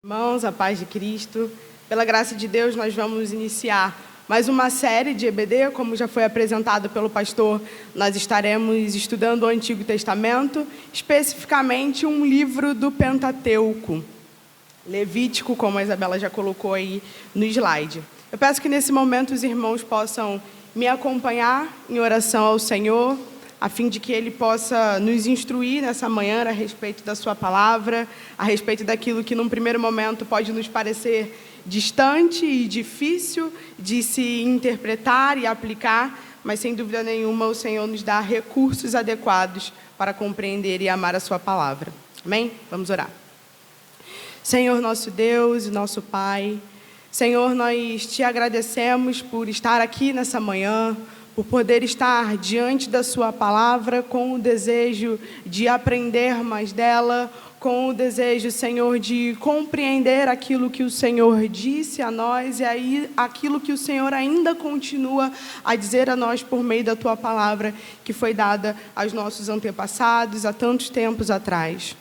Irmãos, a paz de Cristo, pela graça de Deus, nós vamos iniciar mais uma série de EBD, como já foi apresentado pelo pastor. Nós estaremos estudando o Antigo Testamento, especificamente um livro do Pentateuco, Levítico, como a Isabela já colocou aí no slide. Eu peço que nesse momento os irmãos possam me acompanhar em oração ao Senhor, a fim de que Ele possa nos instruir nessa manhã a respeito da sua palavra, a respeito daquilo que num primeiro momento pode nos parecer distante e difícil de se interpretar e aplicar, mas sem dúvida nenhuma o Senhor nos dá recursos adequados para compreender e amar a sua palavra. Amém? Vamos orar. Senhor nosso Deus e nosso Pai, Senhor, nós te agradecemos por estar aqui nessa manhã, por poder estar diante da sua palavra com o desejo de aprender mais dela, com o desejo, Senhor, de compreender aquilo que o Senhor disse a nós e aí aquilo que o Senhor ainda continua a dizer a nós por meio da tua palavra que foi dada aos nossos antepassados há tantos tempos atrás.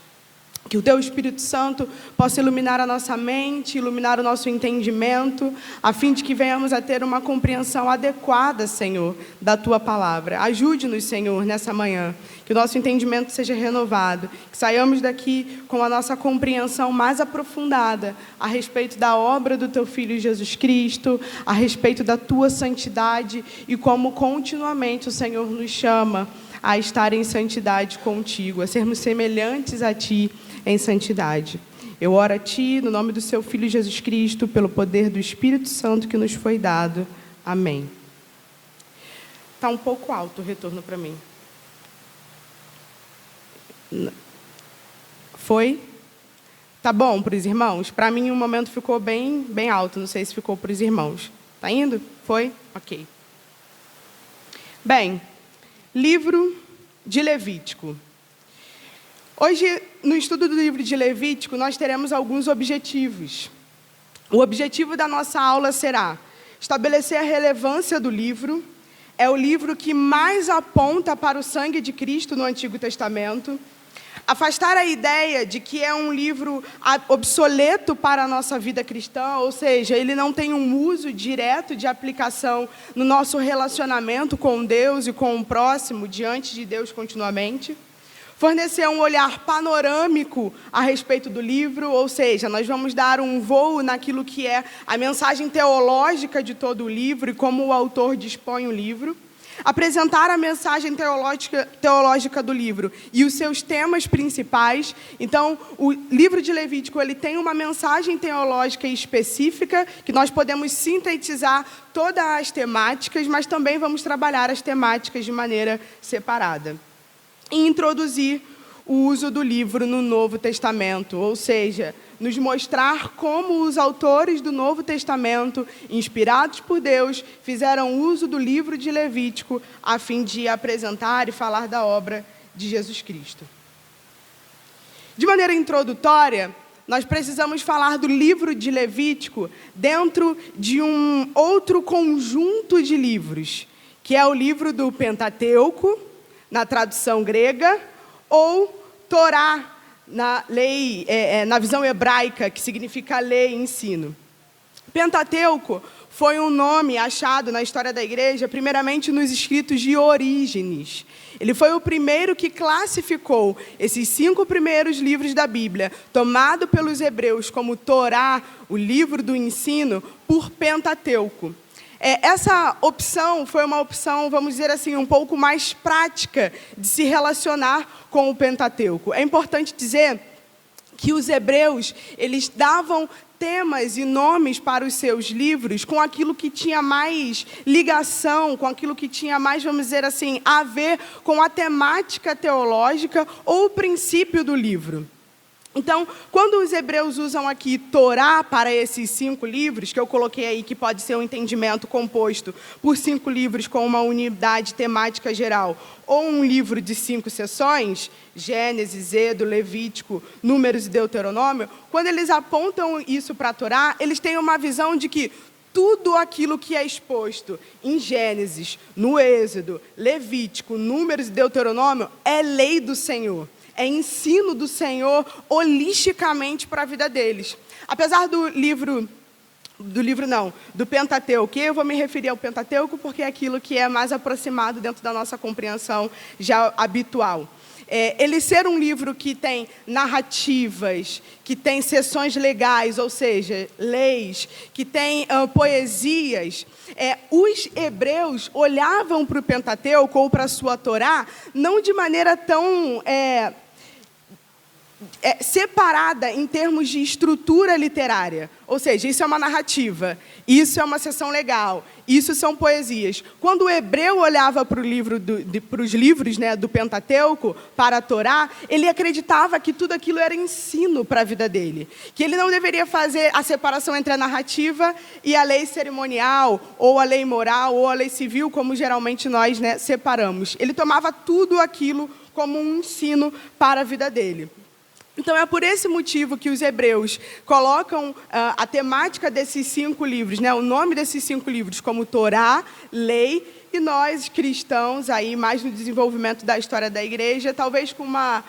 Que o Teu Espírito Santo possa iluminar a nossa mente, iluminar o nosso entendimento, a fim de que venhamos a ter uma compreensão adequada, Senhor, da Tua palavra. Ajude-nos, Senhor, nessa manhã, que o nosso entendimento seja renovado, que saiamos daqui com a nossa compreensão mais aprofundada a respeito da obra do Teu Filho Jesus Cristo, a respeito da Tua santidade e como continuamente o Senhor nos chama a estar em santidade contigo, a sermos semelhantes a Ti em santidade. Eu oro a Ti, no nome do Seu Filho Jesus Cristo, pelo poder do Espírito Santo que nos foi dado. Amém. Está um pouco alto o retorno para mim. Foi? Tá bom para os irmãos? Para mim, o momento ficou bem alto. Não sei se ficou para os irmãos. Tá indo? Foi? Ok. Bem, livro de Levítico. Hoje, no estudo do livro de Levítico, nós teremos alguns objetivos. O objetivo da nossa aula será estabelecer a relevância do livro. É o livro que mais aponta para o sangue de Cristo no Antigo Testamento. Afastar a ideia de que é um livro obsoleto para a nossa vida cristã, ou seja, ele não tem um uso direto de aplicação no nosso relacionamento com Deus e com o próximo, diante de Deus continuamente. Fornecer um olhar panorâmico a respeito do livro, ou seja, nós vamos dar um voo naquilo que é a mensagem teológica de todo o livro e como o autor dispõe o livro. Apresentar a mensagem teológica do livro e os seus temas principais. Então, o livro de Levítico ele tem uma mensagem teológica específica, que nós podemos sintetizar todas as temáticas, mas também vamos trabalhar as temáticas de maneira separada. E introduzir o uso do livro no Novo Testamento, ou seja, nos mostrar como os autores do Novo Testamento, inspirados por Deus, fizeram uso do livro de Levítico a fim de apresentar e falar da obra de Jesus Cristo. De maneira introdutória, nós precisamos falar do livro de Levítico dentro de um outro conjunto de livros, que é o livro do Pentateuco, na tradução grega, ou Torá, na lei, na visão hebraica, que significa lei e ensino. Pentateuco foi um nome achado na história da igreja, primeiramente nos escritos de Orígenes. Ele foi o primeiro que classificou esses 5 primeiros livros da Bíblia, tomado pelos hebreus como Torá, o livro do ensino, por Pentateuco. Essa opção foi uma opção, vamos dizer assim, um pouco mais prática de se relacionar com o Pentateuco. É importante dizer que os hebreus, eles davam temas e nomes para os seus livros com aquilo que tinha mais ligação, com aquilo que tinha mais, vamos dizer assim, a ver com a temática teológica ou o princípio do livro. Então, quando os hebreus usam aqui Torá para esses 5 livros, que eu coloquei aí, que pode ser um entendimento composto por 5 livros com uma unidade temática geral, ou um livro de 5 seções, Gênesis, Êxodo, Levítico, Números e Deuteronômio, quando eles apontam isso para a Torá, eles têm uma visão de que tudo aquilo que é exposto em Gênesis, no Êxodo, Levítico, Números e Deuteronômio é lei do Senhor. é ensino do Senhor holisticamente para a vida deles. Apesar do Pentateuco, eu vou me referir ao Pentateuco porque é aquilo que é mais aproximado dentro da nossa compreensão já habitual. Ele ser um livro que tem narrativas, que tem sessões legais, ou seja, leis, que tem poesias, os hebreus olhavam para o Pentateuco ou para a sua Torá não de maneira tão separada em termos de estrutura literária. Ou seja, isso é uma narrativa, isso é uma sessão legal, isso são poesias. Quando o hebreu olhava para os livros, né, do Pentateuco, para a Torá, ele acreditava que tudo aquilo era ensino para a vida dele. Que ele não deveria fazer a separação entre a narrativa e a lei cerimonial, ou a lei moral, ou a lei civil, como geralmente nós, né, separamos. Ele tomava tudo aquilo como um ensino para a vida dele. Então, é por esse motivo que os hebreus colocam a temática desses 5 livros, né, o nome desses 5 livros, como Torá, Lei, e nós, cristãos, aí, mais no desenvolvimento da história da igreja, talvez com uma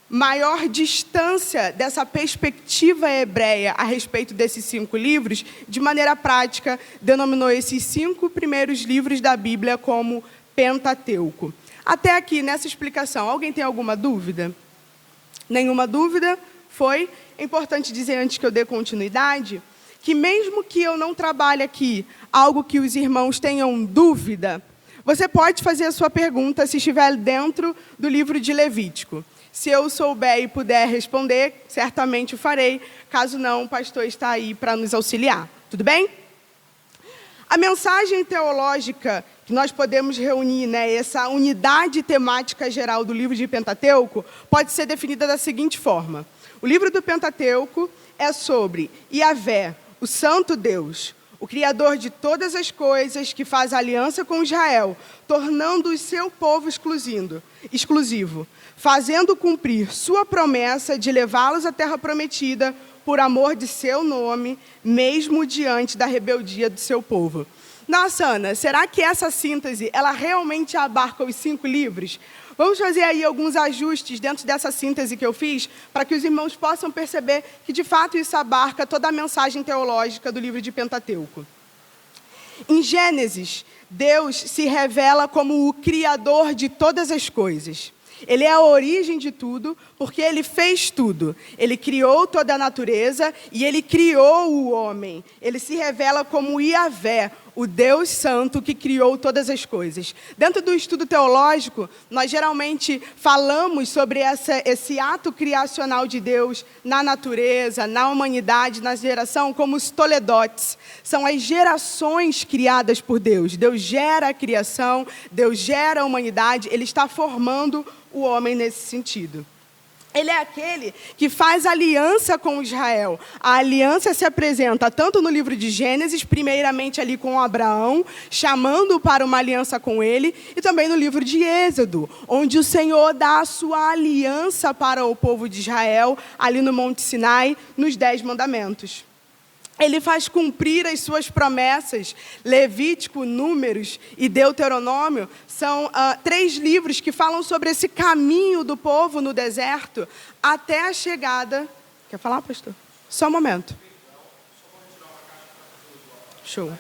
maior distância dessa perspectiva hebreia a respeito desses 5 livros, de maneira prática, denominou esses 5 primeiros livros da Bíblia como Pentateuco. Até aqui, nessa explicação, alguém tem alguma dúvida? Nenhuma dúvida? Foi importante dizer, antes que eu dê continuidade, que mesmo que eu não trabalhe aqui algo que os irmãos tenham dúvida, você pode fazer a sua pergunta se estiver dentro do livro de Levítico. Se eu souber e puder responder, certamente o farei. Caso não, o pastor está aí para nos auxiliar. Tudo bem? A mensagem teológica que nós podemos reunir, né, essa unidade temática geral do livro de Pentateuco, pode ser definida da seguinte forma. O livro do Pentateuco é sobre Yahvé, o Santo Deus, o Criador de todas as coisas, que faz aliança com Israel, tornando o seu povo exclusivo, fazendo cumprir sua promessa de levá-los à terra prometida por amor de seu nome, mesmo diante da rebeldia do seu povo. Nossa, Ana, será que essa síntese, ela realmente abarca os 5 livros? Vamos fazer aí alguns ajustes dentro dessa síntese que eu fiz, para que os irmãos possam perceber que, de fato, isso abarca toda a mensagem teológica do livro de Pentateuco. Em Gênesis, Deus se revela como o Criador de todas as coisas. Ele é a origem de tudo, porque Ele fez tudo. Ele criou toda a natureza e Ele criou o homem. Ele se revela como Yahvé, o Deus Santo que criou todas as coisas. Dentro do estudo teológico, nós geralmente falamos sobre esse ato criacional de Deus na natureza, na humanidade, na geração, como os toledotes. São as gerações criadas por Deus. Deus gera a criação, Deus gera a humanidade, Ele está formando o homem nesse sentido. Ele é aquele que faz aliança com Israel. A aliança se apresenta tanto no livro de Gênesis, primeiramente ali com Abraão, chamando para uma aliança com ele, e também no livro de Êxodo, onde o Senhor dá a sua aliança para o povo de Israel, ali no Monte Sinai, nos 10 mandamentos. Ele faz cumprir as suas promessas. Levítico, Números e Deuteronômio são 3 livros que falam sobre esse caminho do povo no deserto até a chegada... Quer falar, pastor? Só um momento. Show.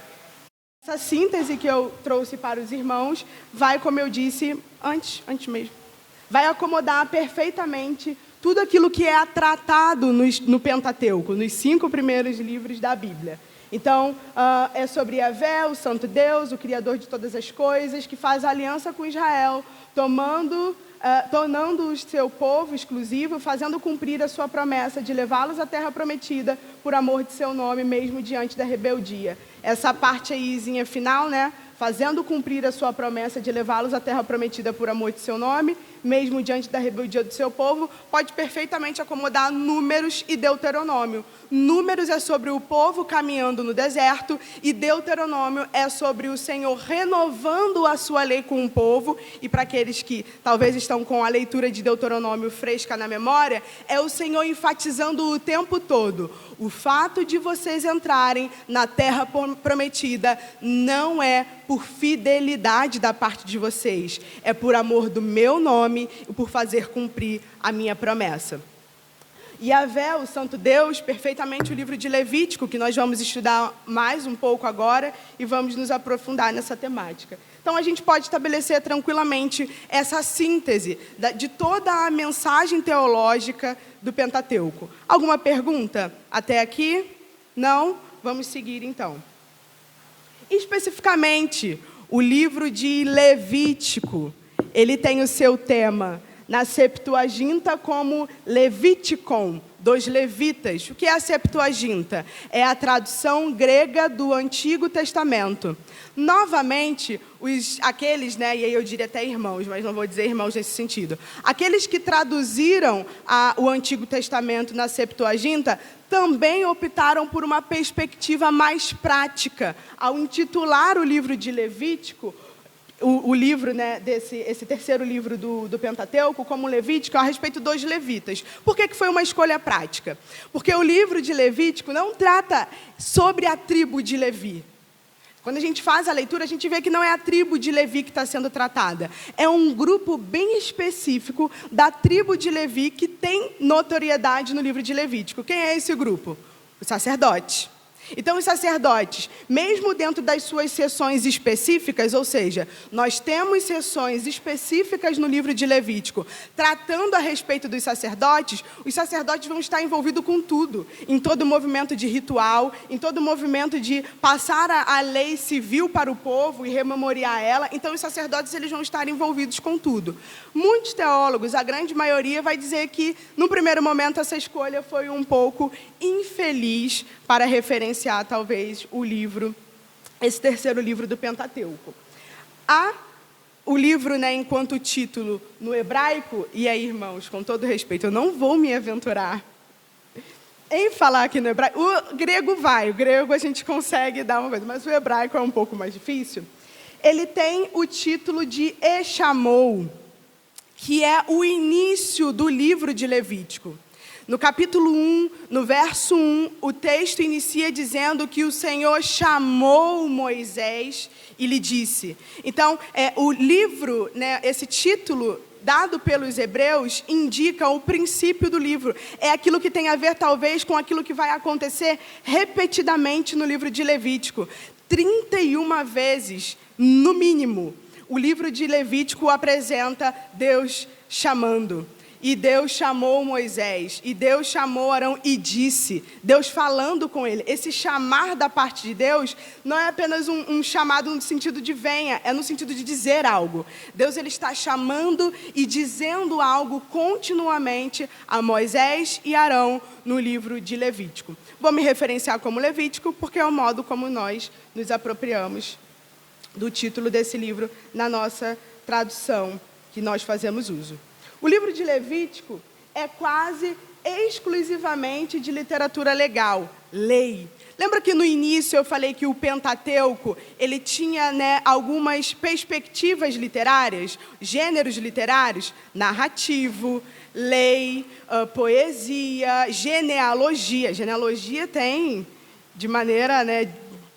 Essa síntese que eu trouxe para os irmãos vai, como eu disse antes mesmo, vai acomodar perfeitamente tudo aquilo que é tratado no Pentateuco, nos 5 primeiros livros da Bíblia. Então, é sobre Yahvé, o Santo Deus, o Criador de todas as coisas, que faz aliança com Israel, tornando o seu povo exclusivo, fazendo cumprir a sua promessa de levá-los à terra prometida por amor de seu nome, mesmo diante da rebeldia. Essa parte aí final, né? Fazendo cumprir a sua promessa de levá-los à terra prometida por amor de seu nome, mesmo diante da rebeldia do seu povo, pode perfeitamente acomodar Números e Deuteronômio. Números é sobre o povo caminhando no deserto e Deuteronômio é sobre o Senhor renovando a sua lei com o povo. E para aqueles que talvez estão com a leitura de Deuteronômio fresca na memória, é o Senhor enfatizando o tempo todo: o fato de vocês entrarem na terra prometida não é por fidelidade da parte de vocês, é por amor do meu nome fome e por fazer cumprir a minha promessa. Yahvé, o Santo Deus, perfeitamente o livro de Levítico, que nós vamos estudar mais um pouco agora e vamos nos aprofundar nessa temática. Então, a gente pode estabelecer tranquilamente essa síntese de toda a mensagem teológica do Pentateuco. Alguma pergunta até aqui? Não? Vamos seguir, então. Especificamente, o livro de Levítico, ele tem o seu tema na Septuaginta como Leviticon, dos levitas. O que é a Septuaginta? É a tradução grega do Antigo Testamento. Novamente, aqueles, e aí eu diria até irmãos, mas não vou dizer irmãos nesse sentido, aqueles que traduziram o Antigo Testamento na Septuaginta também optaram por uma perspectiva mais prática, ao intitular o livro de Levítico, o livro, esse terceiro livro do Pentateuco, como Levítico, a respeito dos levitas. Por que foi uma escolha prática? Porque o livro de Levítico não trata sobre a tribo de Levi. Quando a gente faz a leitura, a gente vê que não é a tribo de Levi que está sendo tratada. É um grupo bem específico da tribo de Levi que tem notoriedade no livro de Levítico. Quem é esse grupo? Os sacerdotes. Então, os sacerdotes, mesmo dentro das suas seções específicas, ou seja, nós temos seções específicas no livro de Levítico, tratando a respeito dos sacerdotes, os sacerdotes vão estar envolvidos com tudo, em todo o movimento de ritual, em todo o movimento de passar a lei civil para o povo e rememoriar ela. Então, os sacerdotes eles vão estar envolvidos com tudo. Muitos teólogos, a grande maioria, vai dizer que, no primeiro momento, essa escolha foi um pouco infeliz para referenciar, talvez, esse terceiro livro do Pentateuco. O livro, enquanto título no hebraico, e aí, irmãos, com todo respeito, eu não vou me aventurar em falar aqui no hebraico. O grego a gente consegue dar uma coisa, mas o hebraico é um pouco mais difícil. Ele tem o título de Echamou, que é o início do livro de Levítico. No capítulo 1, no verso 1, o texto inicia dizendo que o Senhor chamou Moisés e lhe disse. Então, o livro, esse título dado pelos hebreus, indica o princípio do livro. É aquilo que tem a ver, talvez, com aquilo que vai acontecer repetidamente no livro de Levítico. 31 vezes, no mínimo, o livro de Levítico apresenta Deus chamando. E Deus chamou Moisés, e Deus chamou Arão e disse, Deus falando com ele. Esse chamar da parte de Deus não é apenas um chamado no sentido de venha, é no sentido de dizer algo. Deus ele está chamando e dizendo algo continuamente a Moisés e Arão no livro de Levítico. Vou me referenciar como Levítico porque é o modo como nós nos apropriamos do título desse livro na nossa tradução que nós fazemos uso. O livro de Levítico é quase exclusivamente de literatura legal, lei. Lembra que no início eu falei que o Pentateuco ele tinha algumas perspectivas literárias, gêneros literários, narrativo, lei, poesia, genealogia. Genealogia tem de maneira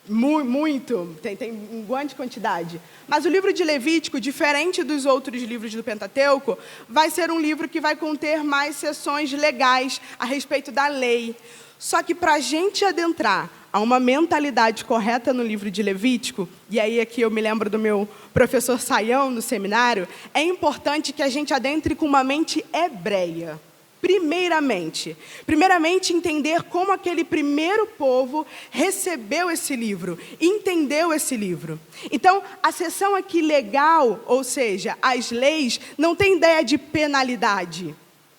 muito, tem uma grande quantidade. Mas o livro de Levítico, diferente dos outros livros do Pentateuco, vai ser um livro que vai conter mais seções legais a respeito da lei. Só que para a gente adentrar a uma mentalidade correta no livro de Levítico, e aí aqui eu me lembro do meu professor Saião no seminário, é importante que a gente adentre com uma mente hebreia. Primeiramente, entender como aquele primeiro povo recebeu esse livro, entendeu esse livro. Então, a seção aqui legal, ou seja, as leis, não tem ideia de penalidade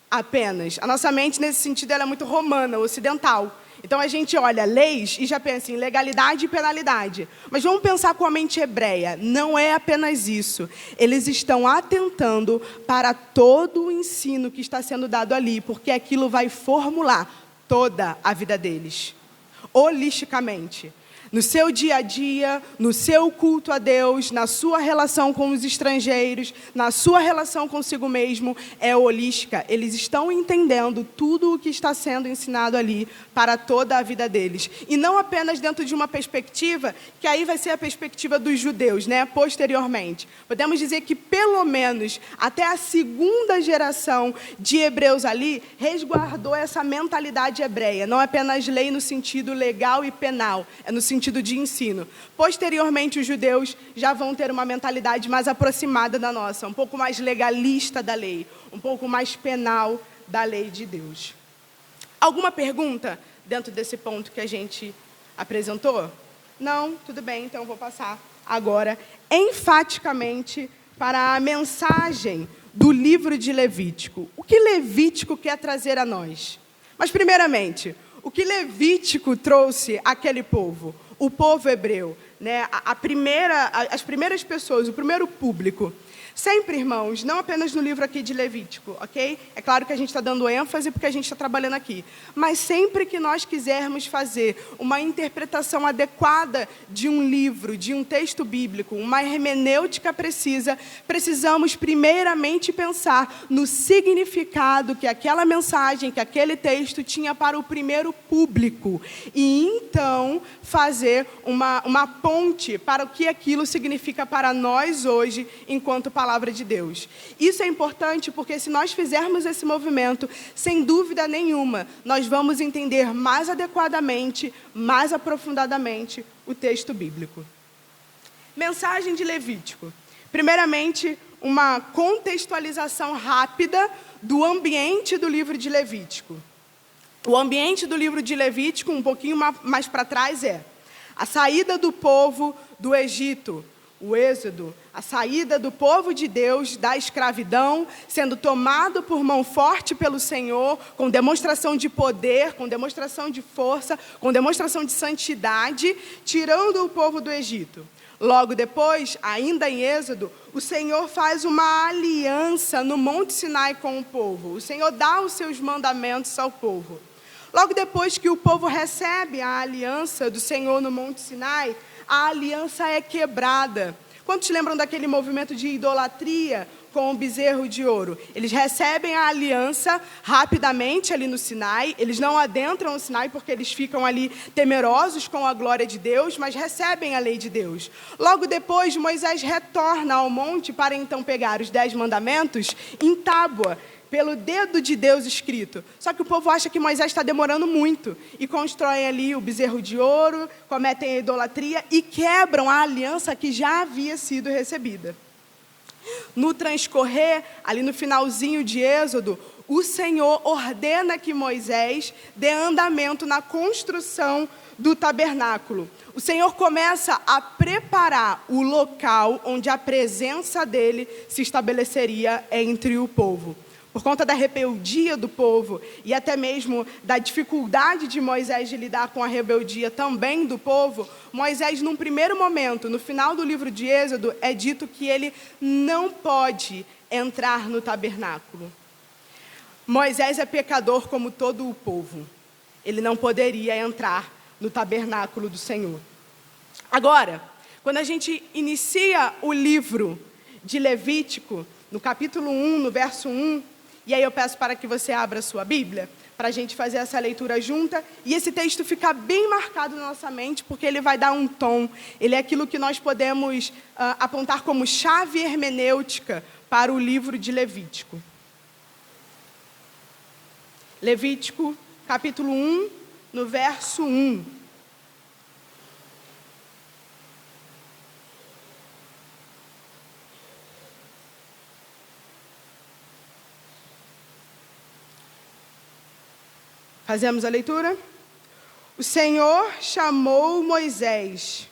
apenas. A nossa mente, nesse sentido, ela é muito romana, ocidental. Então, a gente olha leis e já pensa em legalidade e penalidade. Mas vamos pensar com a mente hebreia. Não é apenas isso. Eles estão atentando para todo o ensino que está sendo dado ali, porque aquilo vai formular toda a vida deles, holisticamente. no seu dia a dia, no seu culto a Deus, na sua relação com os estrangeiros, na sua relação consigo mesmo, é holística. Eles estão entendendo tudo o que está sendo ensinado ali para toda a vida deles. E não apenas dentro de uma perspectiva, que aí vai ser a perspectiva dos judeus, né, posteriormente. Podemos dizer que, pelo menos, até a segunda geração de hebreus ali, resguardou essa mentalidade hebreia. Não é apenas lei no sentido legal e penal, é no sentido de ensino. Posteriormente, os judeus já vão ter uma mentalidade mais aproximada da nossa, um pouco mais legalista da lei, um pouco mais penal da lei de Deus. Alguma pergunta dentro desse ponto que a gente apresentou? Não? Tudo bem, então eu vou passar agora enfaticamente para a mensagem do livro de Levítico. O que Levítico quer trazer a nós? Mas, primeiramente, o que Levítico trouxe àquele povo? O povo hebreu, né? As primeiras pessoas, o primeiro público. Sempre, irmãos, não apenas no livro aqui de Levítico, ok? É claro que a gente está dando ênfase porque a gente está trabalhando aqui. Mas sempre que nós quisermos fazer uma interpretação adequada de um livro, de um texto bíblico, uma hermenêutica precisa, precisamos primeiramente pensar no significado que aquela mensagem, que aquele texto tinha para o primeiro público. E então fazer uma ponte para o que aquilo significa para nós hoje, enquanto palavra de Deus. Isso é importante porque se nós fizermos esse movimento, sem dúvida nenhuma, nós vamos entender mais adequadamente, mais aprofundadamente o texto bíblico. Mensagem de Levítico. Primeiramente, uma contextualização rápida do ambiente do livro de Levítico. O ambiente do livro de Levítico, um pouquinho mais para trás, é a saída do povo do Egito, o êxodo, a saída do povo de Deus da escravidão, sendo tomado por mão forte pelo Senhor, com demonstração de poder, com demonstração de força, com demonstração de santidade, tirando o povo do Egito. Logo depois, ainda em Êxodo, o Senhor faz uma aliança no Monte Sinai com o povo. O Senhor dá os seus mandamentos ao povo. Logo depois que o povo recebe a aliança do Senhor no Monte Sinai, a aliança é quebrada. Quantos lembram daquele movimento de idolatria com o bezerro de ouro? Eles recebem a aliança rapidamente ali no Sinai, eles não adentram o Sinai porque eles ficam ali temerosos com a glória de Deus, mas recebem a lei de Deus. Logo depois, Moisés retorna ao monte para então pegar os 10 mandamentos em tábua, pelo dedo de Deus escrito. Só que o povo acha que Moisés está demorando muito e constroem ali o bezerro de ouro, cometem a idolatria e quebram a aliança que já havia sido recebida. No transcorrer, ali no finalzinho de Êxodo, o Senhor ordena que Moisés dê andamento na construção do tabernáculo. O Senhor começa a preparar o local onde a presença dele se estabeleceria entre o povo. Por conta da rebeldia do povo e até mesmo da dificuldade de Moisés de lidar com a rebeldia também do povo, Moisés, num primeiro momento, no final do livro de Êxodo, é dito que ele não pode entrar no tabernáculo. Moisés é pecador como todo o povo. Ele não poderia entrar no tabernáculo do Senhor. Agora, quando a gente inicia o livro de Levítico, no capítulo 1, no verso 1, e aí eu peço para que você abra a sua Bíblia, para a gente fazer essa leitura junta, e esse texto fica bem marcado na nossa mente, porque ele vai dar um tom, ele é aquilo que nós podemos apontar como chave hermenêutica para o livro de Levítico. Levítico, capítulo 1, no verso 1. Fazemos a leitura? O Senhor chamou Moisés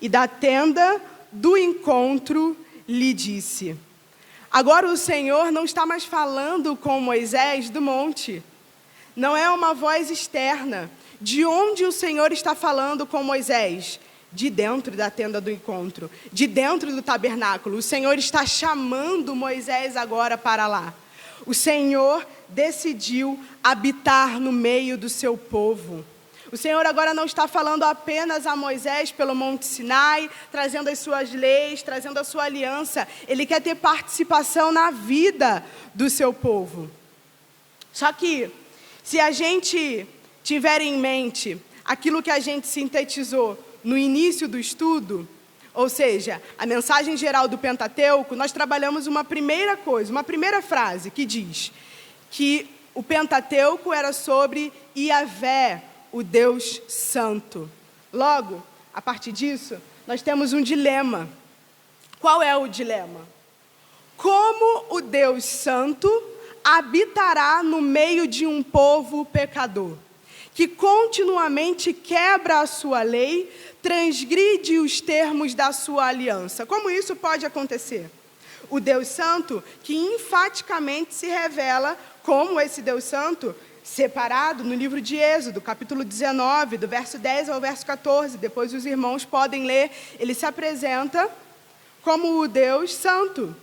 e da tenda do encontro lhe disse. Agora o Senhor não está mais falando com Moisés do monte. Não é uma voz externa. De onde o Senhor está falando com Moisés? De dentro da tenda do encontro, de dentro do tabernáculo. O Senhor está chamando Moisés agora para lá. O Senhor decidiu habitar no meio do seu povo. O Senhor agora não está falando apenas a Moisés pelo Monte Sinai, trazendo as suas leis, trazendo a sua aliança. Ele quer ter participação na vida do seu povo. Só que, se a gente tiver em mente aquilo que a gente sintetizou no início do estudo, ou seja, a mensagem geral do Pentateuco, nós trabalhamos uma primeira coisa, uma primeira frase que diz que o Pentateuco era sobre Iavé, o Deus Santo. Logo, a partir disso, nós temos um dilema. Qual é o dilema? Como o Deus Santo habitará no meio de um povo pecador, que continuamente quebra a sua lei, transgride os termos da sua aliança? Como isso pode acontecer? O Deus Santo, que enfaticamente se revela como esse Deus Santo, separado no livro de Êxodo, capítulo 19, do verso 10 ao verso 14, depois os irmãos podem ler, ele se apresenta como o Deus Santo.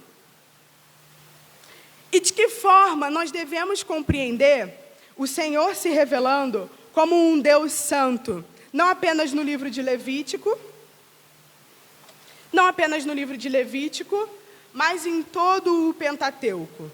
E de que forma nós devemos compreender o Senhor se revelando como um Deus Santo? Não apenas no livro de Levítico, mas em todo o Pentateuco.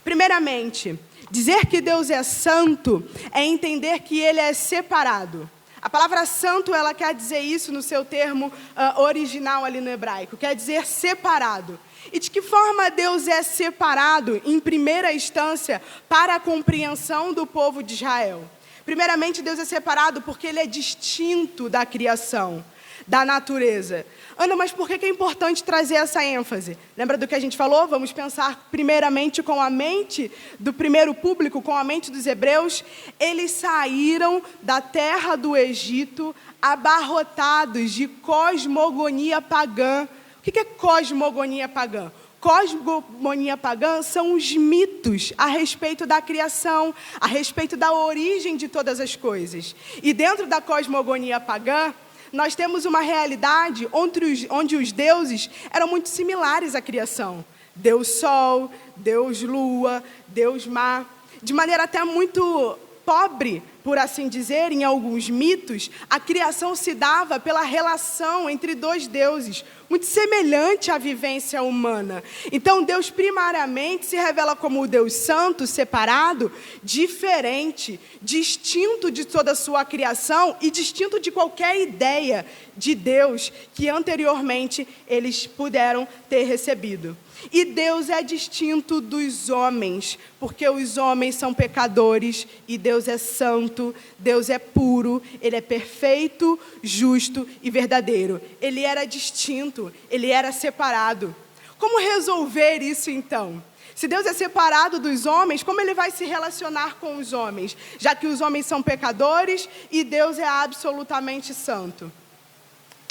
Primeiramente, dizer que Deus é santo é entender que Ele é separado. A palavra santo, ela quer dizer isso no seu termo original ali no hebraico, quer dizer separado. E de que forma Deus é separado, em primeira instância, para a compreensão do povo de Israel? Primeiramente, Deus é separado porque Ele é distinto da criação, da natureza. Ana, mas por que é importante trazer essa ênfase? Lembra do que a gente falou? Vamos pensar primeiramente com a mente do primeiro público, com a mente dos hebreus. Eles saíram da terra do Egito abarrotados de cosmogonia pagã. O que é cosmogonia pagã? Cosmogonia pagã são os mitos a respeito da criação, a respeito da origem de todas as coisas. E dentro da cosmogonia pagã, nós temos uma realidade onde os deuses eram muito similares à criação. Deus Sol, Deus Lua, Deus Mar. De maneira até muito pobre, por assim dizer, em alguns mitos, a criação se dava pela relação entre dois deuses, muito semelhante à vivência humana. Então, Deus primariamente se revela como o Deus santo, separado, diferente, distinto de toda a sua criação e distinto de qualquer ideia de Deus que anteriormente eles puderam ter recebido. E Deus é distinto dos homens, porque os homens são pecadores e Deus é santo, Deus é puro, Ele é perfeito, justo e verdadeiro. Ele era distinto, Ele era separado. Como resolver isso então? Se Deus é separado dos homens, como Ele vai se relacionar com os homens? Já que os homens são pecadores e Deus é absolutamente santo.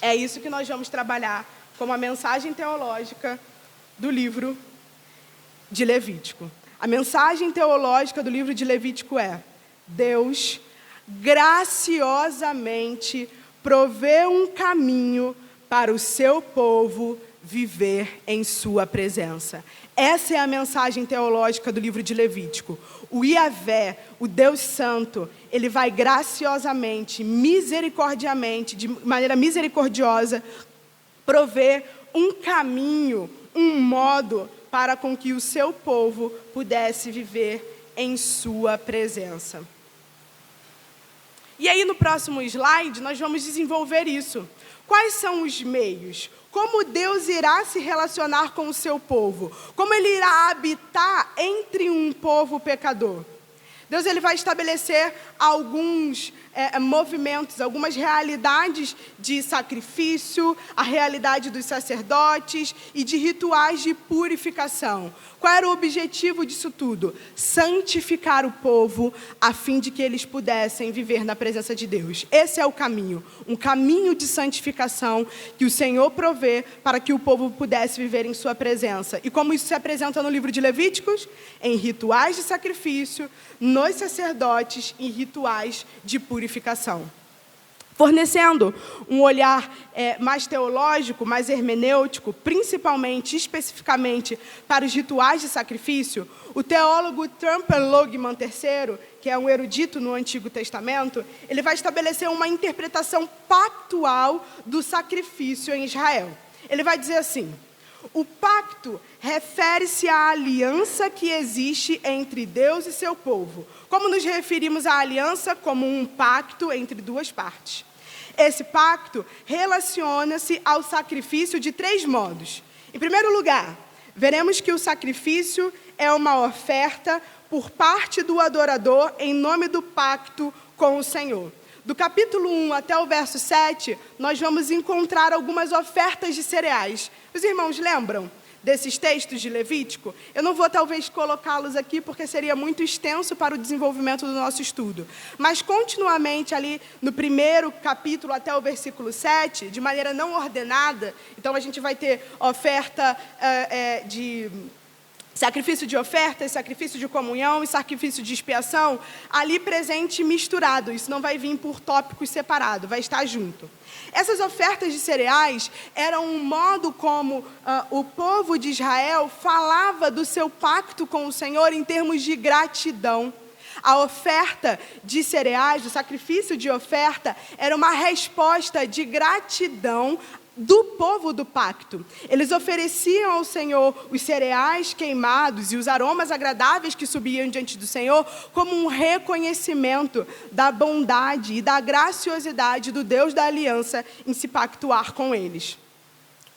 É isso que nós vamos trabalhar como a mensagem teológica do livro de Levítico. A mensagem teológica do livro de Levítico é: Deus graciosamente provê um caminho para o seu povo viver em sua presença. Essa é a mensagem teológica do livro de Levítico. O Iavé, o Deus Santo, ele vai graciosamente, misericordiamente, de maneira misericordiosa, prover um caminho, um modo para com que o seu povo pudesse viver em sua presença. E aí, no próximo slide, nós vamos desenvolver isso. Quais são os meios? Como Deus irá se relacionar com o seu povo? Como Ele irá habitar entre um povo pecador? Deus ele vai estabelecer alguns movimentos, algumas realidades de sacrifício, a realidade dos sacerdotes e de rituais de purificação. Qual era o objetivo disso tudo? Santificar o povo, a fim de que eles pudessem viver na presença de Deus. Esse é o caminho, um caminho de santificação que o Senhor provê para que o povo pudesse viver em sua presença. E como isso se apresenta no livro de Levíticos? Em rituais de sacrifício, nos sacerdotes e rituais de purificação. fornecendo um olhar mais teológico, mais hermenêutico, principalmente, especificamente, para os rituais de sacrifício. O teólogo Tremper Logman III, que é um erudito no Antigo Testamento, ele vai estabelecer uma interpretação pactual do sacrifício em Israel. Ele vai dizer assim: o pacto refere-se à aliança que existe entre Deus e seu povo. Como nos referimos à aliança? Como um pacto entre duas partes. Esse pacto relaciona-se ao sacrifício de 3 modos. Em primeiro lugar, veremos que o sacrifício é uma oferta por parte do adorador em nome do pacto com o Senhor. Do capítulo 1 até o verso 7, nós vamos encontrar algumas ofertas de cereais. Os irmãos lembram desses textos de Levítico? Eu não vou talvez colocá-los aqui porque seria muito extenso para o desenvolvimento do nosso estudo. Mas continuamente ali no primeiro capítulo até o versículo 7, de maneira não ordenada, então a gente vai ter oferta de sacrifício de oferta, sacrifício de comunhão e sacrifício de expiação, ali presente e misturado. Isso não vai vir por tópicos separados, vai estar junto. Essas ofertas de cereais eram um modo como o povo de Israel falava do seu pacto com o Senhor em termos de gratidão. A oferta de cereais, o sacrifício de oferta, era uma resposta de gratidão do povo do pacto. Eles ofereciam ao Senhor os cereais queimados e os aromas agradáveis que subiam diante do Senhor como um reconhecimento da bondade e da graciosidade do Deus da aliança em se pactuar com eles.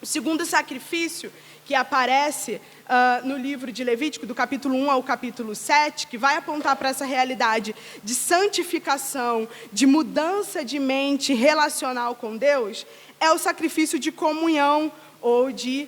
O segundo sacrifício que aparece no livro de Levítico, do capítulo 1 ao capítulo 7, que vai apontar para essa realidade de santificação, de mudança de mente relacional com Deus, é o sacrifício de comunhão ou de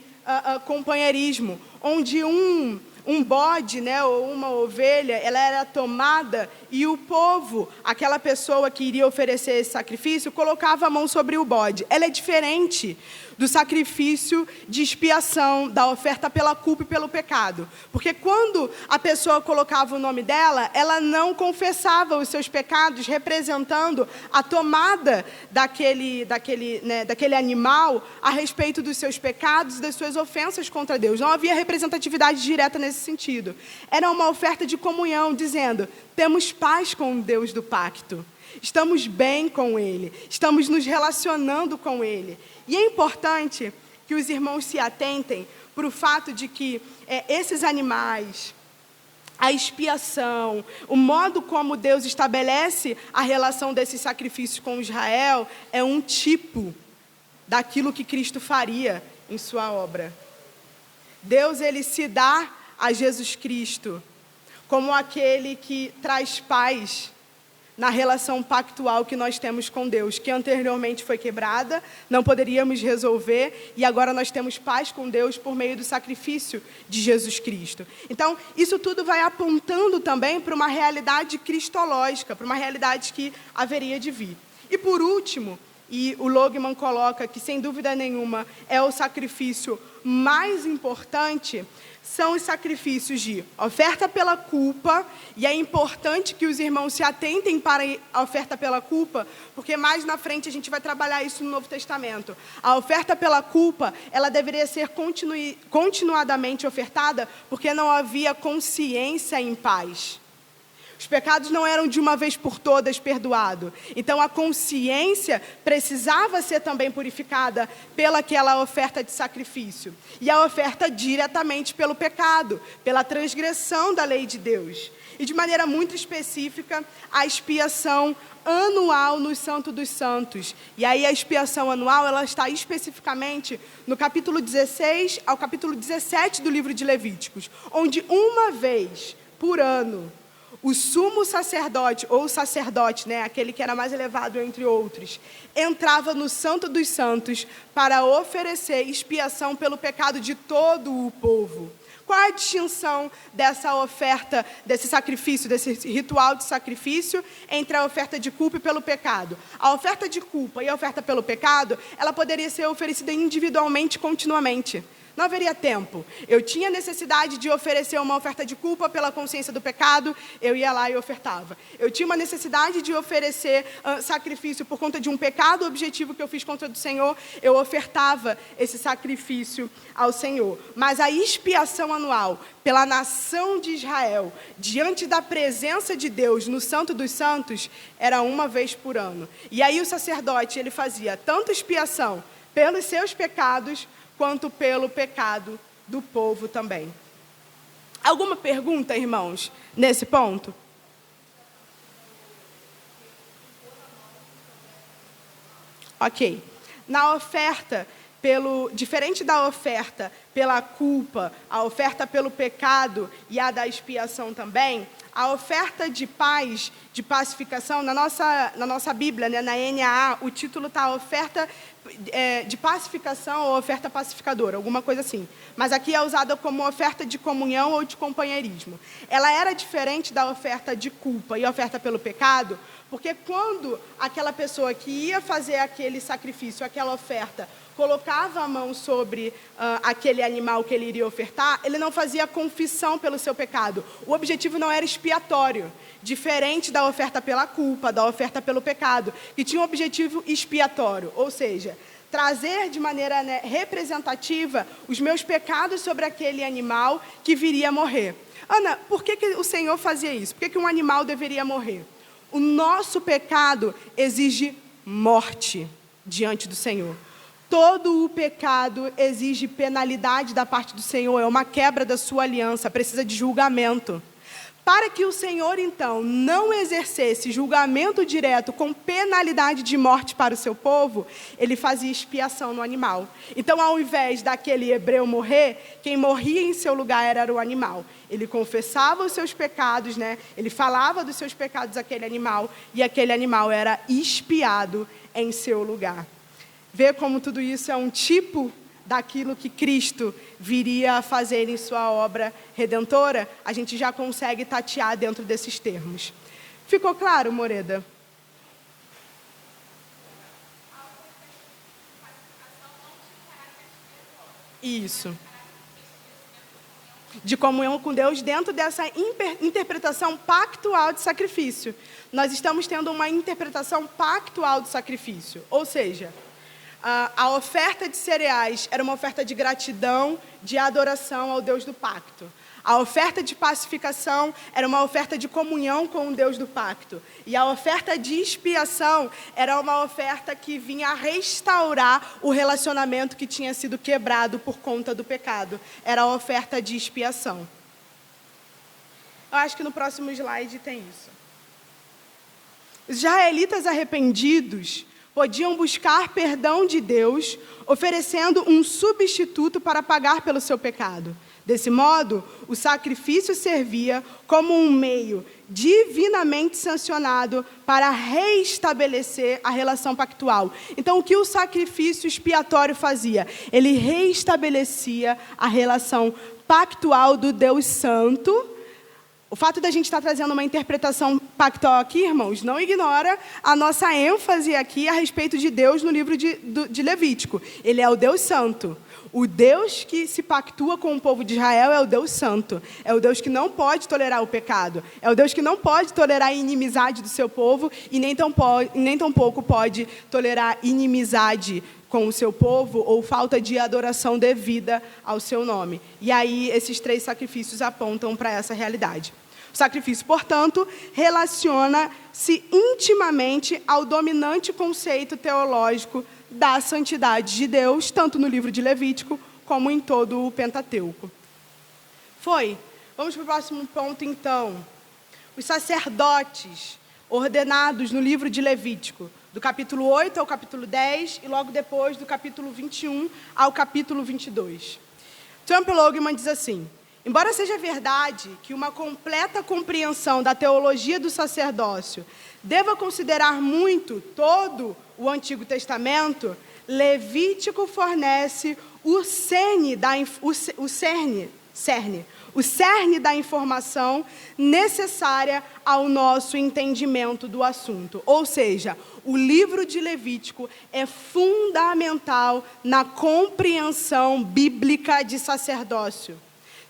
companheirismo, onde um bode, né, ou uma ovelha, ela era tomada e o povo, aquela pessoa que iria oferecer esse sacrifício, colocava a mão sobre o bode. Ela é diferente do sacrifício de expiação, da oferta pela culpa e pelo pecado. Porque quando a pessoa colocava o nome dela, ela não confessava os seus pecados, representando a tomada daquele animal a respeito dos seus pecados e das suas ofensas contra Deus. Não havia representatividade direta nesse sentido. Era uma oferta de comunhão, dizendo: temos paz com o Deus do pacto. Estamos bem com Ele, estamos nos relacionando com Ele. E é importante que os irmãos se atentem para o fato de que esses animais, a expiação, o modo como Deus estabelece a relação desses sacrifícios com Israel, é um tipo daquilo que Cristo faria em sua obra. Deus, ele se dá a Jesus Cristo como aquele que traz paz na relação pactual que nós temos com Deus, que anteriormente foi quebrada, não poderíamos resolver, e agora nós temos paz com Deus por meio do sacrifício de Jesus Cristo. Então, isso tudo vai apontando também para uma realidade cristológica, para uma realidade que haveria de vir. E por último, e o Logman coloca que, sem dúvida nenhuma, é o sacrifício mais importante, são os sacrifícios de oferta pela culpa, e é importante que os irmãos se atentem para a oferta pela culpa, porque mais na frente a gente vai trabalhar isso no Novo Testamento. A oferta pela culpa, ela deveria ser continuadamente ofertada, porque não havia consciência em paz. Os pecados não eram de uma vez por todas perdoados. Então, a consciência precisava ser também purificada pelaquela oferta de sacrifício. E a oferta diretamente pelo pecado, pela transgressão da lei de Deus. E de maneira muito específica, a expiação anual no Santo dos Santos. E aí a expiação anual, ela está especificamente no capítulo 16 ao capítulo 17 do livro de Levíticos, onde uma vez por ano, o sumo sacerdote, ou sacerdote, né, aquele que era mais elevado entre outros, entrava no Santo dos Santos para oferecer expiação pelo pecado de todo o povo. Qual é a distinção dessa oferta, desse sacrifício, desse ritual de sacrifício entre a oferta de culpa e pelo pecado? A oferta de culpa e a oferta pelo pecado, ela poderia ser oferecida individualmente, continuamente. não haveria tempo. Eu tinha necessidade de oferecer uma oferta de culpa pela consciência do pecado, eu ia lá e ofertava. Eu tinha uma necessidade de oferecer sacrifício por conta de um pecado objetivo que eu fiz contra do Senhor, eu ofertava esse sacrifício ao Senhor. Mas a expiação anual pela nação de Israel, diante da presença de Deus no Santo dos Santos, era uma vez por ano. E aí o sacerdote, ele fazia tanto expiação pelos seus pecados, quanto pelo pecado do povo também. Alguma pergunta, irmãos, nesse ponto? Ok. Na oferta, diferente da oferta pela culpa, a oferta pelo pecado e a da expiação também, a oferta de paz, de pacificação, na nossa Bíblia, né, na NAA, o título está oferta de pacificação ou oferta pacificadora, alguma coisa assim. Mas aqui é usada como oferta de comunhão ou de companheirismo. Ela era diferente da oferta de culpa e oferta pelo pecado, porque quando aquela pessoa que ia fazer aquele sacrifício, aquela oferta, colocava a mão sobre aquele animal que ele iria ofertar, ele não fazia confissão pelo seu pecado. O objetivo não era expiatório, diferente da oferta pela culpa, da oferta pelo pecado, que tinha um objetivo expiatório, ou seja, trazer de maneira, né, representativa os meus pecados sobre aquele animal que viria a morrer. Ana, por que o Senhor fazia isso? Por que um animal deveria morrer? O nosso pecado exige morte diante do Senhor. Todo o pecado exige penalidade da parte do Senhor, é uma quebra da sua aliança, precisa de julgamento. Para que o Senhor, então, não exercesse julgamento direto com penalidade de morte para o seu povo, ele fazia expiação no animal. Então, ao invés daquele hebreu morrer, quem morria em seu lugar era o animal. Ele confessava os seus pecados, né? Ele falava dos seus pecados àquele animal, e aquele animal era expiado em seu lugar. Vê como tudo isso é um tipo daquilo que Cristo viria a fazer em sua obra redentora, a gente já consegue tatear dentro desses termos. Ficou claro, Moreda? Isso. De comunhão com Deus dentro dessa interpretação pactual de sacrifício. Nós estamos tendo uma interpretação pactual do sacrifício, ou seja, a oferta de cereais era uma oferta de gratidão, de adoração ao Deus do pacto. A oferta de pacificação era uma oferta de comunhão com o Deus do pacto. E a oferta de expiação era uma oferta que vinha a restaurar o relacionamento que tinha sido quebrado por conta do pecado. Era a oferta de expiação. Eu acho que no próximo slide tem isso. Os israelitas arrependidos podiam buscar perdão de Deus, oferecendo um substituto para pagar pelo seu pecado. Desse modo, o sacrifício servia como um meio divinamente sancionado para reestabelecer a relação pactual. Então, o que o sacrifício expiatório fazia? Ele reestabelecia a relação pactual do Deus Santo. O fato da gente estar trazendo uma interpretação pactual aqui, irmãos, não ignora a nossa ênfase aqui a respeito de Deus no livro de Levítico. Ele é o Deus Santo. O Deus que se pactua com o povo de Israel é o Deus Santo. É o Deus que não pode tolerar o pecado. É o Deus que não pode tolerar a inimizade do seu povo e nem tampouco pode tolerar inimizade com o seu povo ou falta de adoração devida ao seu nome. E aí, esses 3 sacrifícios apontam para essa realidade. O sacrifício, portanto, relaciona-se intimamente ao dominante conceito teológico da santidade de Deus, tanto no livro de Levítico, como em todo o Pentateuco. Vamos para o próximo ponto, então. Os sacerdotes ordenados no livro de Levítico, do capítulo 8 ao capítulo 10, e logo depois do capítulo 21 ao capítulo 22. Trump Logman diz assim: embora seja verdade que uma completa compreensão da teologia do sacerdócio deva considerar muito todo o Antigo Testamento, Levítico fornece o cerne cerne, o cerne da informação necessária ao nosso entendimento do assunto. Ou seja, o livro de Levítico é fundamental na compreensão bíblica de sacerdócio.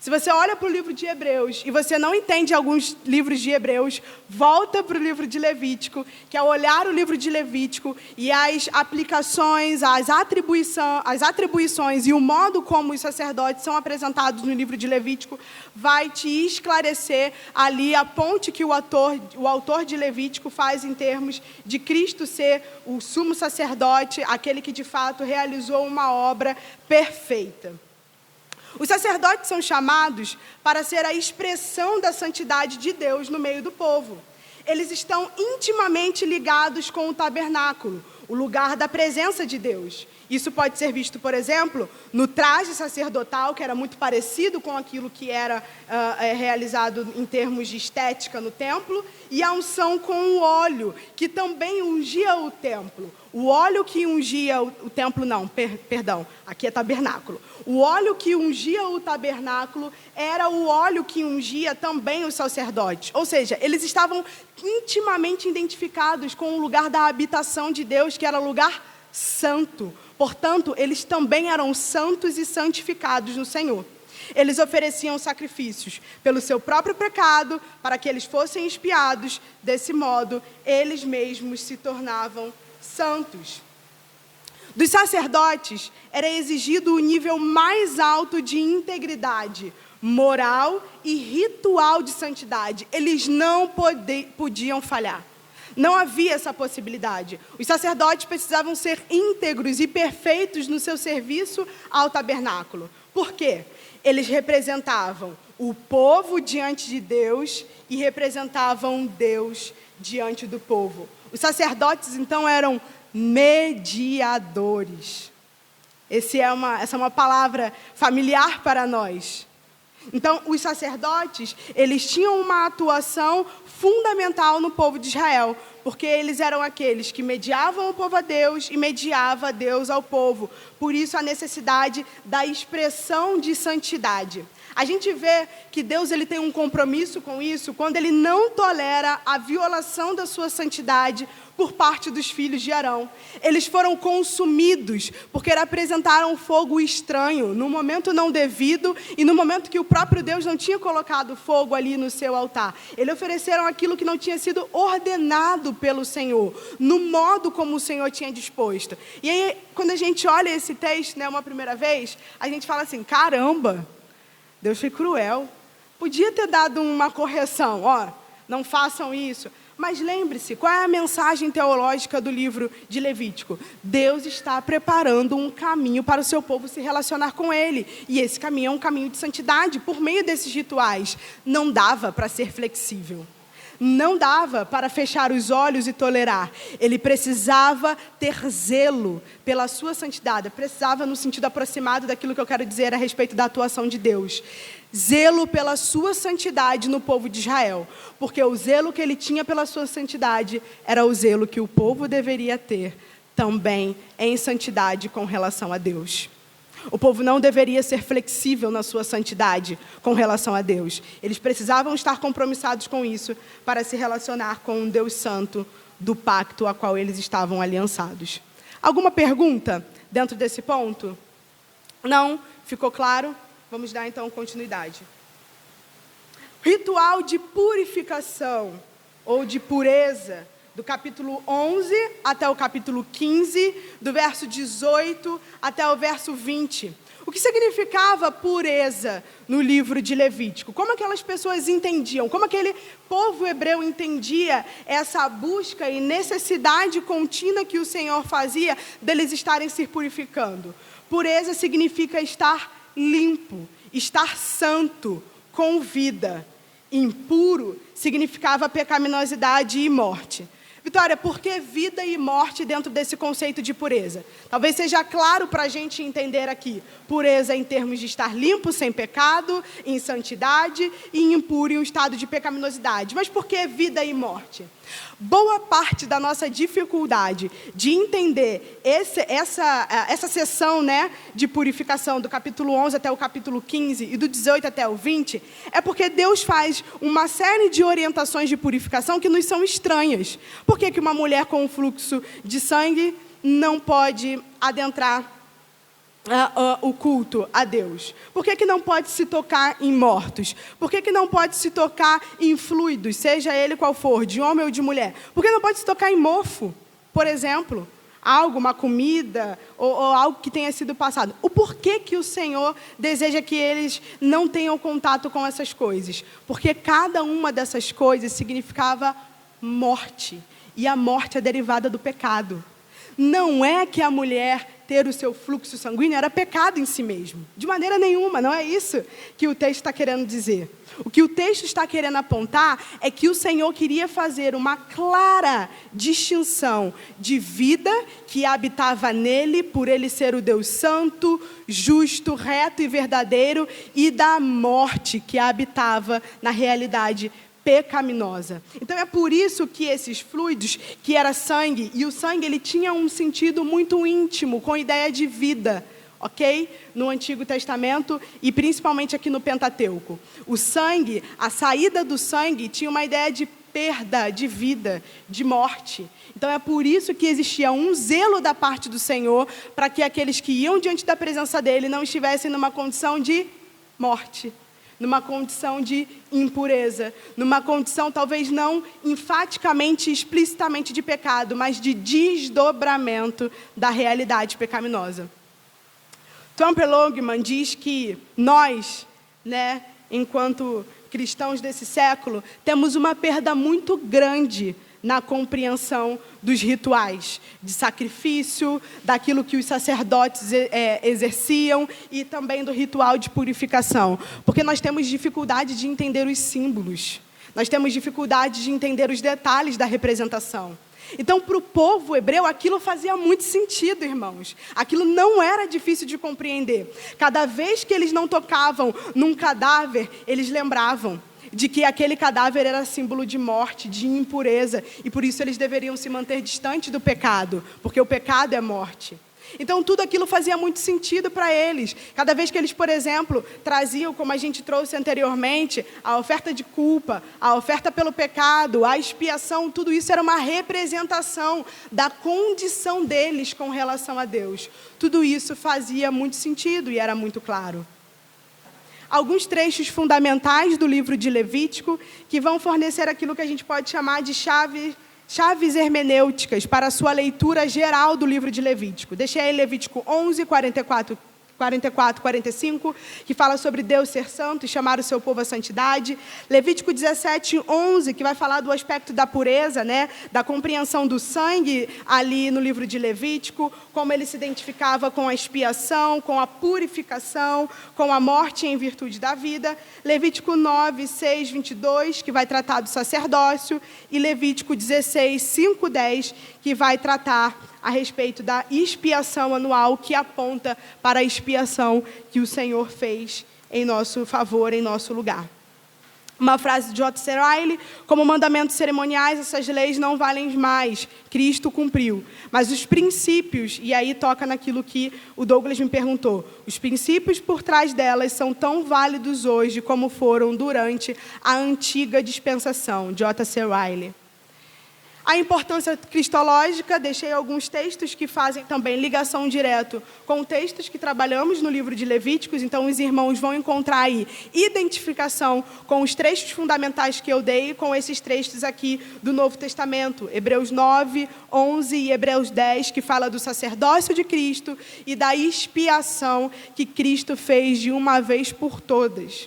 Se você olha para o livro de Hebreus e você não entende alguns livros de Hebreus, volta para o livro de Levítico, que ao olhar o livro de Levítico e as aplicações, as atribuições e o modo como os sacerdotes são apresentados no livro de Levítico, vai te esclarecer ali a ponte que o autor de Levítico faz em termos de Cristo ser o sumo sacerdote, aquele que de fato realizou uma obra perfeita. Os sacerdotes são chamados para ser a expressão da santidade de Deus no meio do povo. Eles estão intimamente ligados com o tabernáculo, o lugar da presença de Deus. Isso pode ser visto, por exemplo, no traje sacerdotal, que era muito parecido com aquilo que era realizado em termos de estética no templo, e a unção com o óleo, que também ungia o templo. O óleo que ungia o templo, aqui é tabernáculo. O óleo que ungia o tabernáculo era o óleo que ungia também os sacerdotes. Ou seja, eles estavam intimamente identificados com o lugar da habitação de Deus, que era o lugar santo. Portanto, eles também eram santos e santificados no Senhor. Eles ofereciam sacrifícios pelo seu próprio pecado, para que eles fossem expiados. Desse modo, eles mesmos se tornavam santos. Dos sacerdotes, era exigido o nível mais alto de integridade, moral e ritual de santidade. Eles não podiam falhar. Não havia essa possibilidade. Os sacerdotes precisavam ser íntegros e perfeitos no seu serviço ao tabernáculo. Por quê? Eles representavam o povo diante de Deus e representavam Deus diante do povo. Os sacerdotes, então, eram mediadores. Essa é uma palavra familiar para nós. Então, os sacerdotes, eles tinham uma atuação fundamental no povo de Israel, porque eles eram aqueles que mediavam o povo a Deus e mediava Deus ao povo. Por isso, a necessidade da expressão de santidade. A gente vê que Deus ele tem um compromisso com isso quando ele não tolera a violação da sua santidade por parte dos filhos de Arão. Eles foram consumidos porque apresentaram fogo estranho, no momento não devido e no momento que o próprio Deus não tinha colocado fogo ali no seu altar. Eles ofereceram aquilo que não tinha sido ordenado pelo Senhor, no modo como o Senhor tinha disposto. E aí, quando a gente olha esse texto, uma primeira vez, a gente fala assim, caramba, Deus foi cruel. Podia ter dado uma correção, não façam isso. Mas lembre-se, qual é a mensagem teológica do livro de Levítico? Deus está preparando um caminho para o seu povo se relacionar com Ele. E esse caminho é um caminho de santidade, por meio desses rituais. Não dava para ser flexível. Não dava para fechar os olhos e tolerar. Ele precisava ter zelo pela sua santidade. Precisava no sentido aproximado daquilo que eu quero dizer a respeito da atuação de Deus. Zelo pela sua santidade no povo de Israel. Porque o zelo que ele tinha pela sua santidade era o zelo que o povo deveria ter também em santidade com relação a Deus. O povo não deveria ser flexível na sua santidade com relação a Deus. Eles precisavam estar compromissados com isso para se relacionar com um Deus santo do pacto a qual eles estavam aliançados. Alguma pergunta dentro desse ponto? Não? Ficou claro? Vamos dar então continuidade. Ritual de purificação ou de pureza, do capítulo 11 até o capítulo 15, do verso 18 até o verso 20. O que significava pureza no livro de Levítico? Como aquelas pessoas entendiam? Como aquele povo hebreu entendia essa busca e necessidade contínua que o Senhor fazia deles estarem se purificando? Pureza significa estar limpo, estar santo, com vida. Impuro significava pecaminosidade e morte. Vitória, por que vida e morte dentro desse conceito de pureza? Talvez seja claro para a gente entender aqui. Pureza em termos de estar limpo, sem pecado, em santidade, e impuro em um estado de pecaminosidade. Mas por que vida e morte? Boa parte da nossa dificuldade de entender essa sessão, né, de purificação do capítulo 11 até o capítulo 15 e do 18 até o 20 é porque Deus faz uma série de orientações de purificação que nos são estranhas. Por que uma mulher com um fluxo de sangue não pode adentrar o culto a Deus? Por que não pode se tocar em mortos? Por que não pode se tocar em fluidos, seja ele qual for, de homem ou de mulher? Por que não pode se tocar em mofo, por exemplo? Algo, uma comida, ou algo que tenha sido passado. O porquê que o Senhor deseja que eles não tenham contato com essas coisas? Porque cada uma dessas coisas significava morte. E a morte é derivada do pecado. Não é que a mulher ter o seu fluxo sanguíneo era pecado em si mesmo. De maneira nenhuma, não é isso que o texto está querendo dizer. O que o texto está querendo apontar é que o Senhor queria fazer uma clara distinção de vida que habitava nele, por ele ser o Deus santo, justo, reto e verdadeiro, e da morte que habitava na realidade pecaminosa. Então é por isso que esses fluidos, que era sangue, e o sangue ele tinha um sentido muito íntimo, com ideia de vida, ok? No Antigo Testamento e principalmente aqui no Pentateuco. O sangue, a saída do sangue tinha uma ideia de perda, de vida, de morte. Então é por isso que existia um zelo da parte do Senhor para que aqueles que iam diante da presença dele não estivessem numa condição de morte, numa condição de impureza, numa condição talvez não enfaticamente, explicitamente de pecado, mas de desdobramento da realidade pecaminosa. Tromper Longman diz que nós, né, enquanto cristãos desse século, temos uma perda muito grande na compreensão dos rituais de sacrifício, daquilo que os sacerdotes exerciam e também do ritual de purificação. Porque nós temos dificuldade de entender os símbolos, nós temos dificuldade de entender os detalhes da representação. Então, para o povo hebreu, aquilo fazia muito sentido, irmãos. Aquilo não era difícil de compreender. Cada vez que eles não tocavam num cadáver, eles lembravam de que aquele cadáver era símbolo de morte, de impureza, e por isso eles deveriam se manter distante do pecado, porque o pecado é morte. Então, tudo aquilo fazia muito sentido para eles. Cada vez que eles, por exemplo, traziam, como a gente trouxe anteriormente, a oferta de culpa, a oferta pelo pecado, a expiação, tudo isso era uma representação da condição deles com relação a Deus. Tudo isso fazia muito sentido e era muito claro. Alguns trechos fundamentais do livro de Levítico que vão fornecer aquilo que a gente pode chamar de chaves hermenêuticas para a sua leitura geral do livro de Levítico. Deixei aí Levítico 11, 44, 45, que fala sobre Deus ser santo e chamar o seu povo à santidade. Levítico 17, 11, que vai falar do aspecto da pureza, né? Da compreensão do sangue ali no livro de Levítico, como ele se identificava com a expiação, com a purificação, com a morte em virtude da vida. Levítico 9, 6, 22, que vai tratar do sacerdócio. E Levítico 16, 5, 10, que vai tratar a respeito da expiação anual, que aponta para a expiação que o Senhor fez em nosso favor, em nosso lugar. Uma frase de J.C. Ryle: como mandamentos cerimoniais, essas leis não valem mais, Cristo cumpriu. Mas os princípios, e aí toca naquilo que o Douglas me perguntou, os princípios por trás delas são tão válidos hoje como foram durante a antiga dispensação, J.C. Ryle. A importância cristológica, deixei alguns textos que fazem também ligação direta com textos que trabalhamos no livro de Levíticos, então os irmãos vão encontrar aí identificação com os trechos fundamentais que eu dei, com esses trechos aqui do Novo Testamento, Hebreus 9, 11 e Hebreus 10, que fala do sacerdócio de Cristo e da expiação que Cristo fez de uma vez por todas.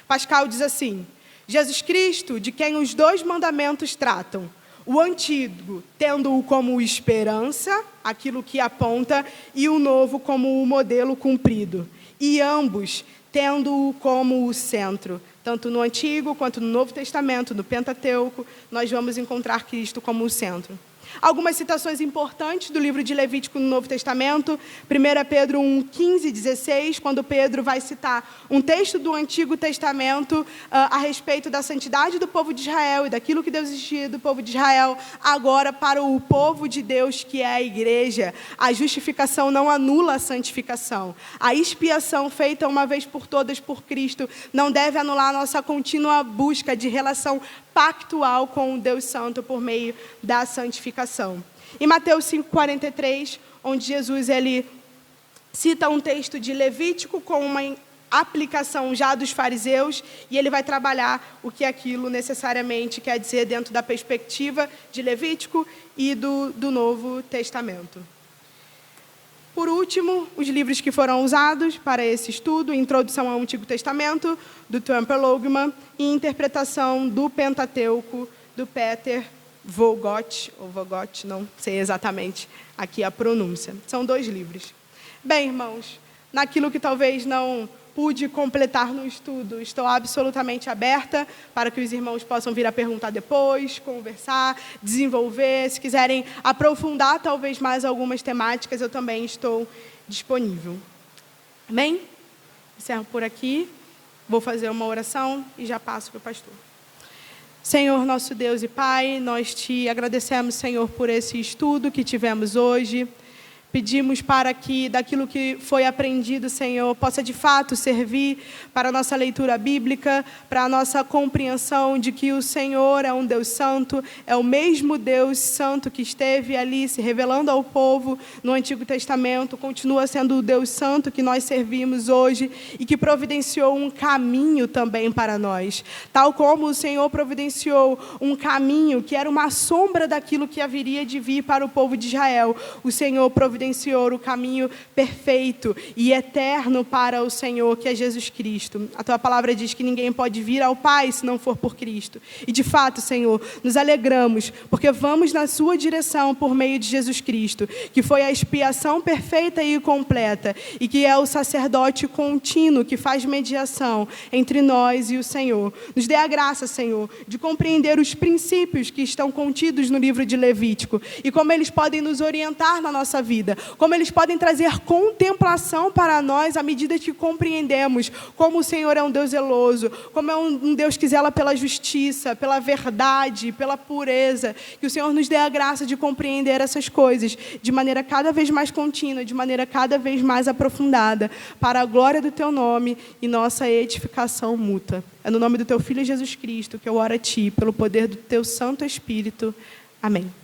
Pascal diz assim: Jesus Cristo, de quem os dois mandamentos tratam, o antigo tendo-o como esperança, aquilo que aponta, e o novo como o modelo cumprido. E ambos tendo-o como o centro. Tanto no Antigo quanto no Novo Testamento, no Pentateuco, nós vamos encontrar Cristo como o centro. Algumas citações importantes do livro de Levítico no Novo Testamento. 1 Pedro 1, 15 e 16, quando Pedro vai citar um texto do Antigo Testamento a respeito da santidade do povo de Israel e daquilo que Deus exigia do povo de Israel, agora para o povo de Deus, que é a igreja. A justificação não anula a santificação. A expiação feita uma vez por todas por Cristo não deve anular a nossa contínua busca de relação pactual com o Deus Santo por meio da santificação. Em Mateus 5,43, onde Jesus ele cita um texto de Levítico com uma aplicação já dos fariseus, e ele vai trabalhar o que aquilo necessariamente quer dizer dentro da perspectiva de Levítico e do Novo Testamento. Por último, os livros que foram usados para esse estudo: Introdução ao Antigo Testamento, do Tremper Logman, e Interpretação do Pentateuco, do Peter Vogt, ou Vogot, não sei exatamente aqui a pronúncia. São 2 livros. Bem, irmãos, naquilo que talvez não pude completar no estudo, estou absolutamente aberta para que os irmãos possam vir a perguntar depois, conversar, desenvolver. Se quiserem aprofundar talvez mais algumas temáticas, eu também estou disponível. Amém? Encerro por aqui. Vou fazer uma oração e já passo para o pastor. Senhor, nosso Deus e Pai, nós te agradecemos, Senhor, por esse estudo que tivemos hoje. Pedimos para que daquilo que foi aprendido, Senhor, possa de fato servir para a nossa leitura bíblica, para a nossa compreensão de que o Senhor é um Deus santo, é o mesmo Deus santo que esteve ali se revelando ao povo no Antigo Testamento, continua sendo o Deus santo que nós servimos hoje e que providenciou um caminho também para nós. Tal como o Senhor providenciou um caminho que era uma sombra daquilo que haveria de vir para o povo de Israel, o Senhor providenciou o caminho perfeito e eterno para o Senhor, que é Jesus Cristo. A tua palavra diz que ninguém pode vir ao Pai se não for por Cristo. E de fato, Senhor, nos alegramos, porque vamos na sua direção por meio de Jesus Cristo, que foi a expiação perfeita e completa, e que é o sacerdote contínuo que faz mediação entre nós e o Senhor. Nos dê a graça, Senhor, de compreender os princípios que estão contidos no livro de Levítico e como eles podem nos orientar na nossa vida, como eles podem trazer contemplação para nós à medida que compreendemos como o Senhor é um Deus zeloso, como é um Deus que zela pela justiça, pela verdade, pela pureza. Que o Senhor nos dê a graça de compreender essas coisas de maneira cada vez mais contínua, de maneira cada vez mais aprofundada, para a glória do teu nome e nossa edificação mútua. É no nome do teu Filho Jesus Cristo que eu oro a ti, pelo poder do teu Santo Espírito. Amém.